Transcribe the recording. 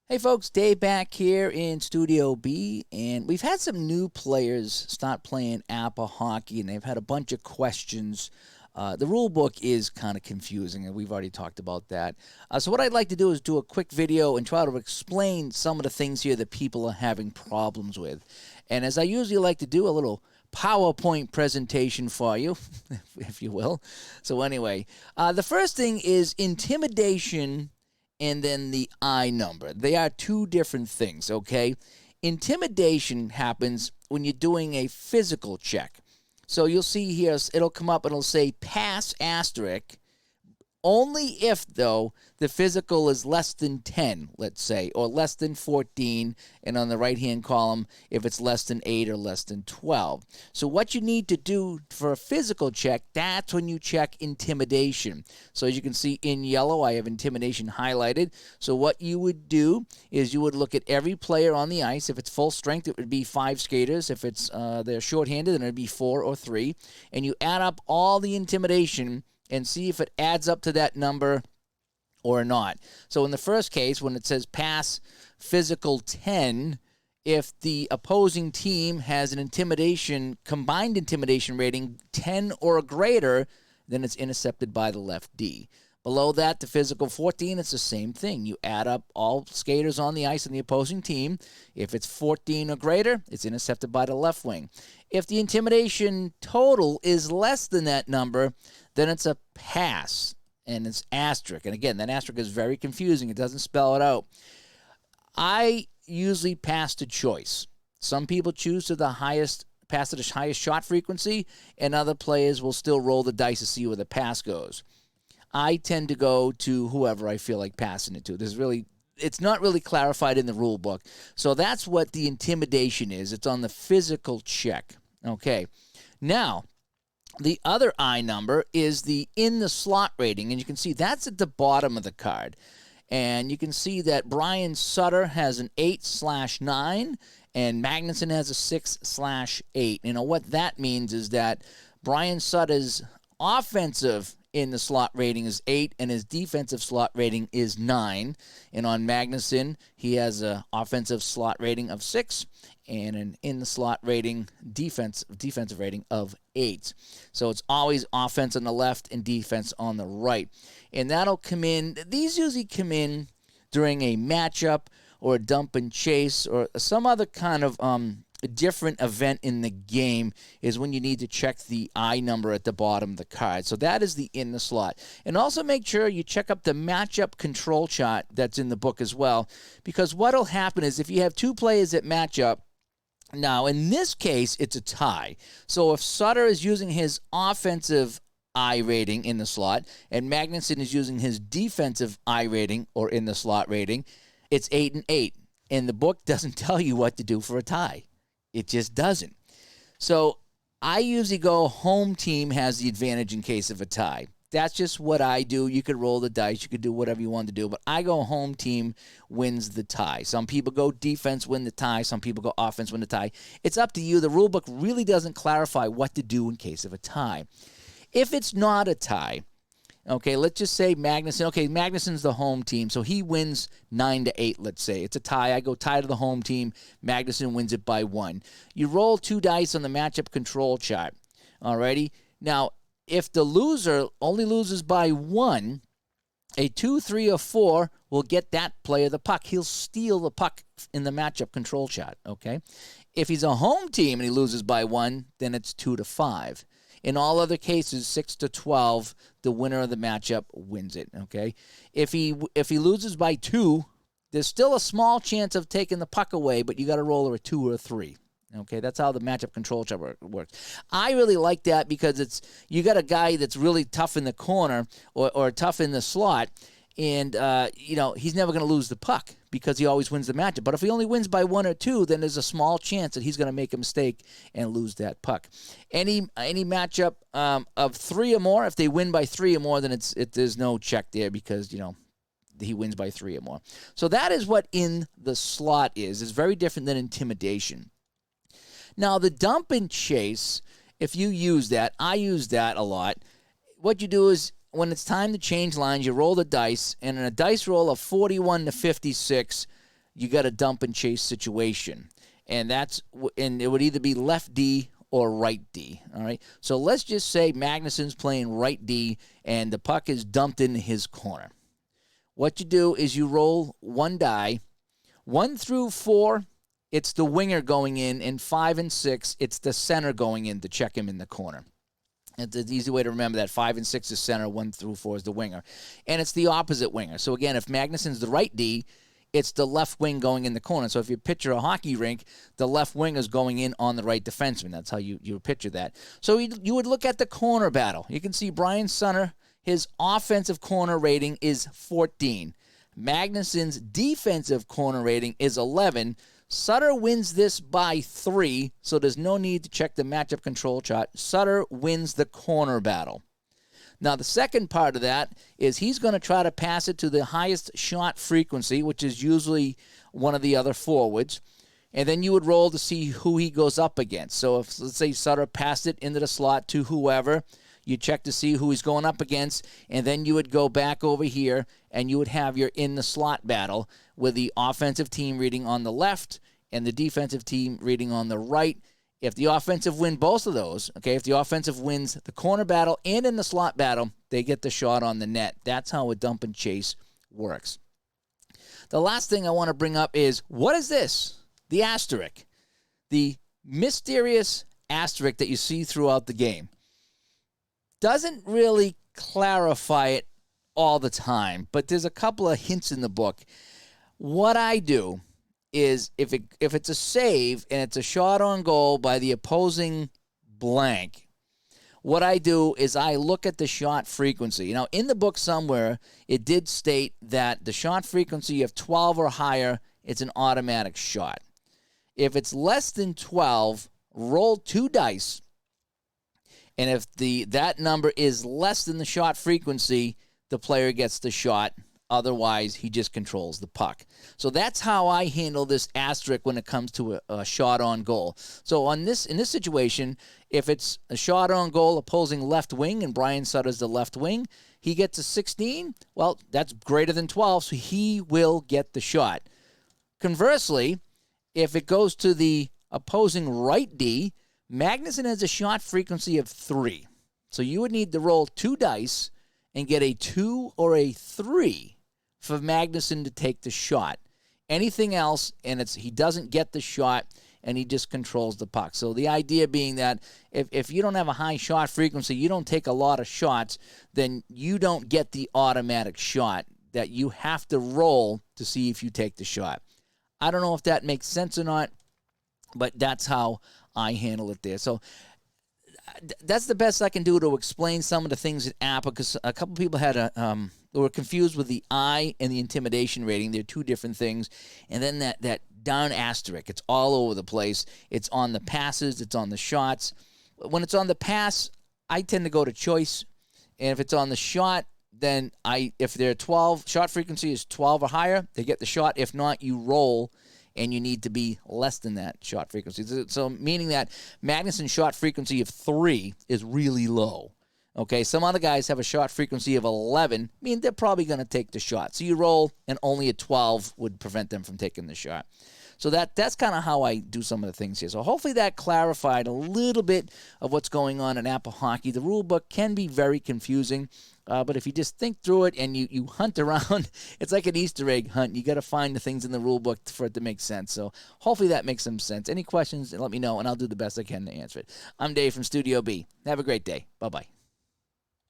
Hey folks, Dave back here in Studio B, and we've had some new players start playing APBA hockey, and they've had a bunch of questions. The rule book is kind of confusing, and we've already talked about that. So what I'd like to do is do a quick video and try to explain some of the things here that people are having problems with. And as I usually like to do, a little PowerPoint presentation for you, if you will. So anyway, the first thing is intimidation and then the I number. They are two different things, okay? Intimidation happens when you're doing a physical check. So you'll see here, it'll come up and it'll say pass asterisk, only if, though, the physical is less than 10, let's say, or less than 14, and on the right-hand column, if it's less than 8 or less than 12. So what you need to do for a physical check, that's when you check intimidation. So as you can see in yellow, I have intimidation highlighted. So what you would do is you would look at every player on the ice. If it's full strength, it would be 5 skaters. If it's they're shorthanded, then it would be 4 or 3. And you add up all the intimidation and see if it adds up to that number or not. So in the first case, when it says pass physical 10, if the opposing team has an combined intimidation rating 10 or greater, then it's intercepted by the left D. Below that, the physical 14, it's the same thing. You add up all skaters on the ice in the opposing team. If it's 14 or greater, it's intercepted by the left wing. If the intimidation total is less than that number, then it's a pass, and it's asterisk. And again, that asterisk is very confusing. It doesn't spell it out. I usually pass to choice. Some people choose to pass to the highest shot frequency, and other players will still roll the dice to see where the pass goes. I tend to go to whoever I feel like passing it to. It's not really clarified in the rule book. So that's what the intimidation is. It's on the physical check. Okay. Now, the other I number is the in the slot rating, and you can see that's at the bottom of the card. And you can see that Brian Sutter has an 8/9, and Magnuson has a 6/8. You know, what that means is that Brian Sutter's offensive in the slot rating is 8, and his defensive slot rating is 9. And on Magnuson, he has an offensive slot rating of 6 and an in the slot rating defensive rating of 8. So it's always offense on the left and defense on the right. And that'll come in, these usually come in during a matchup or a dump and chase or some other kind of a different event in the game is when you need to check the I number at the bottom of the card. So that is the in the slot. And also make sure you check up the matchup control chart that's in the book as well, because what will happen is if you have two players that match up, now in this case it's a tie. So if Sutter is using his offensive I rating in the slot and Magnuson is using his defensive I rating or in the slot rating, it's 8 and 8. And the book doesn't tell you what to do for a tie. It just doesn't. So I usually go home team has the advantage in case of a tie. That's just what I do. You could roll the dice. You could do whatever you want to do. But I go home team wins the tie. Some people go defense, win the tie. Some people go offense, win the tie. It's up to you. The rule book really doesn't clarify what to do in case of a tie. If it's not a tie, okay, let's just say Magnuson. Okay, Magnuson's the home team, so he wins 9-8, let's say. It's a tie. I go tie to the home team. Magnuson wins it by 1. You roll 2 dice on the matchup control chart, alrighty? Now, if the loser only loses by 1, a 2, 3, or 4 will get that player the puck. He'll steal the puck in the matchup control chart, okay? If he's a home team and he loses by 1, then it's 2-5. In all other cases, 6-12, the winner of the matchup wins it, okay? If he loses by 2, there's still a small chance of taking the puck away, but you got to roll a 2 or a 3. Okay, that's how the matchup control chart works. I really like that because you got a guy that's really tough in the corner or tough in the slot, and he's never going to lose the puck because he always wins the matchup. But if he only wins by 1 or 2, then there's a small chance that he's going to make a mistake and lose that puck. Any matchup of 3 or more, if they win by 3 or more, then there's no check there because he wins by 3 or more. So that is what in the slot is. It's very different than intimidation. Now, the dump and chase, if you use that, I use that a lot. What you do is when it's time to change lines, you roll the dice, and in a dice roll of 41 to 56, you got a dump and chase situation. And it would either be left D or right D. All right. So let's just say Magnuson's playing right D and the puck is dumped in his corner. What you do is you roll one die. 1 through 4, it's the winger going in, and 5 and 6, it's the center going in to check him in the corner. It's an easy way to remember that. 5 and 6 is center, 1 through 4 is the winger. And it's the opposite winger. So again, if Magnuson's the right D, it's the left wing going in the corner. So if you picture a hockey rink, the left wing is going in on the right defenseman. That's how you picture that. So you would look at the corner battle. You can see Brian Sutter, his offensive corner rating is 14. Magnuson's defensive corner rating is 11. Sutter wins this by 3, so there's no need to check the matchup control chart. Sutter wins the corner battle. Now, the second part of that is he's going to try to pass it to the highest shot frequency, which is usually one of the other forwards. And then you would roll to see who he goes up against. So if, let's say, Sutter passed it into the slot to whoever, you check to see who he's going up against, and then you would go back over here, and you would have your in-the-slot battle with the offensive team reading on the left and the defensive team reading on the right. If the offensive win both of those, okay, if the offensive wins the corner battle and in the slot battle, they get the shot on the net. That's how a dump and chase works. The last thing I want to bring up is, what is this? The asterisk. The mysterious asterisk that you see throughout the game. Doesn't really clarify it all the time, but there's a couple of hints in the book. What I do is if it's a save and it's a shot on goal by the opposing blank, what I do is I look at the shot frequency. Now, in the book somewhere, it did state that the shot frequency of 12 or higher, it's an automatic shot. If it's less than 12, roll 2 dice. And if that number is less than the shot frequency, the player gets the shot. Otherwise, he just controls the puck. So that's how I handle this asterisk when it comes to a shot on goal. So in this situation, if it's a shot on goal opposing left wing and Brian Sutter's the left wing, he gets a 16. Well, that's greater than 12, so he will get the shot. Conversely, if it goes to the opposing right D, Magnuson has a shot frequency of 3. So you would need to roll 2 dice and get a 2 or a 3 for Magnuson to take the shot. Anything else, and he doesn't get the shot, and he just controls the puck. So the idea being that if you don't have a high shot frequency, you don't take a lot of shots, then you don't get the automatic shot that you have to roll to see if you take the shot. I don't know if that makes sense or not, but that's how I handle it there. So that's the best I can do to explain some of the things in APBA, because a couple people were confused with the I and the intimidation rating. They're 2 different things. And then that down asterisk, it's all over the place. It's on the passes. It's on the shots. When it's on the pass, I tend to go to choice. And if it's on the shot, then if they're 12, shot frequency is 12 or higher, they get the shot. If not, you roll, and you need to be less than that shot frequency. So meaning that Magnuson's shot frequency of 3 is really low. Okay, some other guys have a shot frequency of 11. I mean, they're probably going to take the shot. So you roll, and only a 12 would prevent them from taking the shot. So that's kind of how I do some of the things here. So hopefully that clarified a little bit of what's going on in APBA Hockey. The rule book can be very confusing, but if you just think through it and you hunt around, it's like an Easter egg hunt. You got to find the things in the rule book for it to make sense. So hopefully that makes some sense. Any questions, let me know, and I'll do the best I can to answer it. I'm Dave from Studio B. Have a great day. Bye-bye.